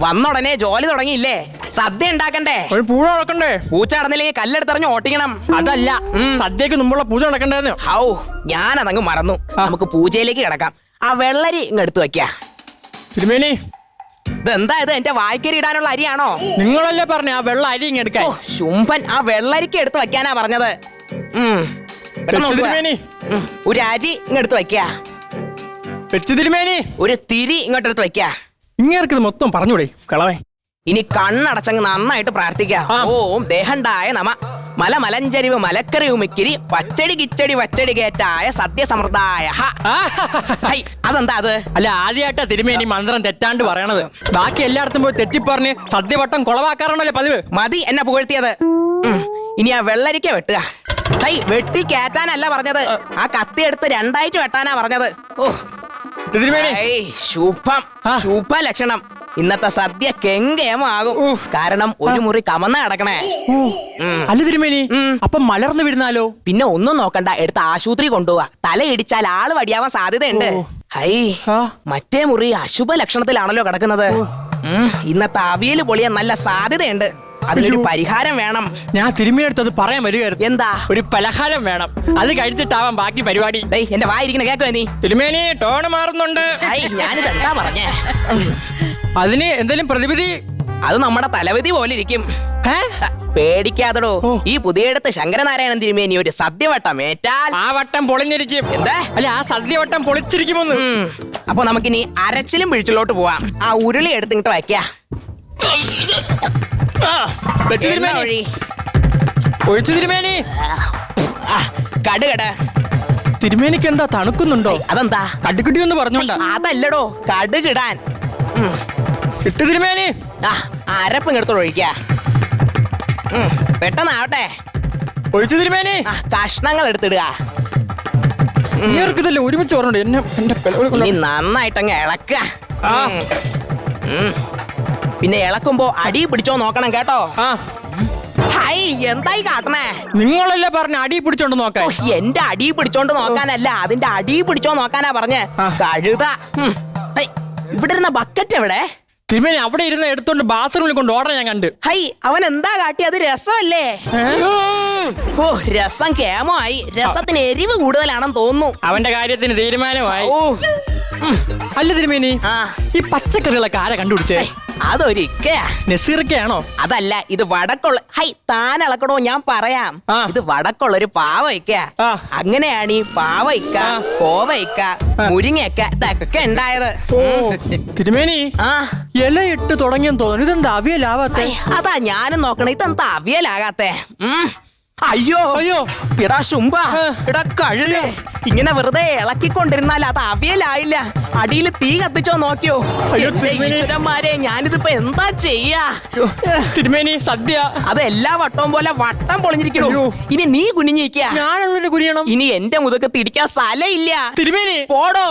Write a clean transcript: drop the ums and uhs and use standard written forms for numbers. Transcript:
വന്നുടനെ ജോലി തുടങ്ങിയില്ലേ? സദ്യ ഉണ്ടാക്കണ്ടേ? ഒരു പൂജ നടക്കണ്ടേ? പൂച്ച നടന്നില്ലെങ്കിൽ കല്ലെടുത്തെറിഞ്ഞ് ഓട്ടിക്കണം. അതല്ല, സദ്യക്ക് മുമ്പുള്ള പൂജ നടക്കണ്ടേന്ന്. ഞാനതങ്ങ് മറന്നു. നമുക്ക് പൂജയിലേക്ക് കിടക്കാം. ആ വെള്ളരി ഇങ്ങെടുത്ത് വെക്ക. തിരുമേനി, ഇതെന്താ ഇത്? എന്റെ വായ്ക്കരി ഇടാനുള്ള അരിയാണോ? നിങ്ങളല്ലേ പറഞ്ഞ ആ വെള്ള അരി ഇങ്ങെടുക്കാൻ? ശുംഭൻ, ആ വെള്ളരിക്ക് എടുത്ത് വെക്കാനാ പറഞ്ഞത്. ഒരു അരി ഇങ്ങെടുത്ത് വെക്ക. തിരുമേനി, ഒരു തിരി ഇങ്ങോട്ടെടുത്ത് വെക്ക. ഇങ്ങേർക്ക് മൊത്തം പറഞ്ഞൂടെ കളവേ. ഇനി കണ്ണടച്ചങ്ങ് നന്നായിട്ട് പ്രാർത്ഥിക്കാം. ഓം ദേഹണ്ടായ നമ. മലമലഞ്ചരിവ് മലക്കറിവ് മിക്കിരി പച്ചടി കിച്ചടി വച്ചടി കേറ്റായ സത്യസമൃദ്ധായ. അതെന്താ അത്? അല്ല, ആദ്യമായിട്ടാ തിരുമേനി മന്ത്രം തെറ്റാണ്ട് പറയണത്. ബാക്കി എല്ലായിടത്തും പോയി തെറ്റിപ്പറഞ്ഞ് സദ്യവട്ടം കൊളവാക്കാറാണല്ലേ പതിവ്. മതി എന്നെ പുകഴ്ത്തിയത്. ഇനി ആ വെള്ളരിക്ക വെട്ടുക. വെട്ടി കേറ്റാനല്ല പറഞ്ഞത്, ആ കത്തി എടുത്ത് രണ്ടായിട്ട് വെട്ടാനാ പറഞ്ഞത്. ശുഭം, ശുഭ ലക്ഷണം. ഇന്നത്തെ സദ്യ കെങ്കേമാകും. കാരണം ഒരു മുറി കമന്ന കിടക്കണേ. അല്ല തിരുമേനി, അപ്പൊ മലർന്നു വിടുന്നാലോ? പിന്നെ ഒന്നും നോക്കണ്ട, എടുത്ത് ആശുപത്രി കൊണ്ടുപോവാ. തലയിടിച്ചാൽ ആള് വടിയാവാൻ സാധ്യതയുണ്ട്. മറ്റേ മുറി അശുഭ ലക്ഷണത്തിലാണല്ലോ കിടക്കുന്നത്. ഇന്നത്തെ അവിയൽ പൊളിയാൻ നല്ല സാധ്യതയുണ്ട്. അതിനൊരു പരിഹാരം വേണം. ഞാൻ തിരുമേനിയടുത്ത് അത് പറയാൻ വരികയായിരുന്നു. എന്താ? ഒരു പലഹാരം വേണം. അത് കഴിച്ചിട്ടാവാം ബാക്കി പരിപാടി. എന്റെ വായിരിക്കണ കേട്ടോ നീ. തിരുമേനി, ടോണ് മാറുന്നുണ്ട്. ഞാനിത് എന്താ പറഞ്ഞേ? അതിന് എന്തെങ്കിലും പ്രതിവിധി? അത് നമ്മുടെ തലവിധി പോലെ ഇരിക്കും. പേടിക്കാതടോ. ഈ പുതിയടത്ത് ശങ്കരനാരായണൻ തിരുമേനി ഒരു സദ്യവട്ടം ഏറ്റാൽ ആ വട്ടം പൊളിഞ്ഞിരിക്കും. എന്താ? അല്ല, ആ സദ്യവട്ടം പൊളിച്ചിരിക്കുമെന്ന്. അപ്പൊ നമുക്കിനി അരച്ചിലും പിഴിച്ചിലോട്ട് പോവാം. ആ ഉരുളി എടുത്തിട്ട് വയ്ക്ക. ഒഴിച്ചു തിരുമേനി. കടുകട. തിരുമേനിക്ക് എന്താ തണുക്കുന്നുണ്ടോ? അതെന്താ? കടുകിടി എന്ന് പറഞ്ഞോണ്ടാ. അതല്ലടോ, കടുകിടാൻ. ഇട്ട് തിരുമേനി. അരപ്പ് ഇങ്ങെടുത്തോട് ഒഴിക്ക. പെട്ടെന്നാവട്ടെ. ഒഴിച്ചു തിരുമേനി. കഷ്ണങ്ങൾ എടുത്തിടുക. ഇതല്ലേ ഒരുമിച്ച് പറഞ്ഞോണ്ട് ഇനി നന്നായിട്ടങ്ങ് ഇളക്കുക. പിന്നെ ഇളക്കുമ്പോ അടി പിടിച്ചോ നോക്കണം കേട്ടോ. എന്തായി കാട്ടണേ? നിങ്ങളല്ലേ പറഞ്ഞ അടി പിടിച്ചോണ്ട് നോക്കാൻ. എന്റെ അടി പിടിച്ചോണ്ട് നോക്കാനല്ല, അതിന്റെ അടി പിടിച്ചോ നോക്കാനാ പറഞ്ഞേ. കഴുത. ഇവിടെ ഇരുന്ന ബക്കറ്റ് എവിടെ? തിരുമേനി, അവിടെ ഇരുന്ന് എടുത്തോണ്ട് ബാത്റൂമിൽ കൊണ്ട് ഓടാൻ ഞാൻ കണ്ട്. അവൻ എന്താ കാട്ടി? അത് രസമല്ലേ? രസം കേമമായി. രസത്തിന് എരിവ് കൂടുതലാണെന്ന് തോന്നുന്നു. അവന്റെ കാര്യത്തിന് തീരുമാനമായി. അല്ല തിരുമേനി, ഈ പച്ചക്കറികളൊക്കെ ആരാ കണ്ടുപിടിച്ചേ? അതൊരു ഇക്കയാ. നസീർക്കയാണോ? അതല്ല, ഇത് വടക്കുള്ള. താൻ ഇളക്കണോ? ഞാൻ പറയാം. ഇത് വടക്കുള്ള ഒരു പാവ ഇക്ക. അങ്ങനെയാണ് ഈ പാവ ഇക്ക, കോവ ഇക്ക, മുരിങ്ങക്ക ഇതൊക്കെ ഉണ്ടായത്. തിരുമേനി, ഇല ഇട്ട് തുടങ്ങിയെന്ന് തോന്നുന്നു. ഇതെന്താ അവിയലാവാത്തെ? അതാ ഞാനും നോക്കണേ. ഇതെന്താ അവിയലാകാത്തെ? അയ്യോ അയ്യോ, ഇടാ ശുംഭ, ഇടാ കഴുതേ. ഇങ്ങനെ വെറുതെ ഇളക്കിക്കൊണ്ടിരുന്നാൽ അത് അവിയലായില്ല. അടിയിൽ തീ കത്തിച്ചോ നോക്കിയോ? ഈശ്വരന്മാരെ, ഞാനിതിപ്പോ എന്താ ചെയ്യാ? തിരുമേനി, സദ്യ അത് എല്ലാ വട്ടവും പോലെ വട്ടം പൊളിഞ്ഞിരിക്കണോ? ഇനി നീ കുനിഞ്ഞിരിക്കുക. ഞാനെന്തിനു കുനിയണം? ഇനി എന്റെ മുതക്ക് തിടിക്കാൻ സ്ഥലമില്ല. തിരുമേനി, പോടോ.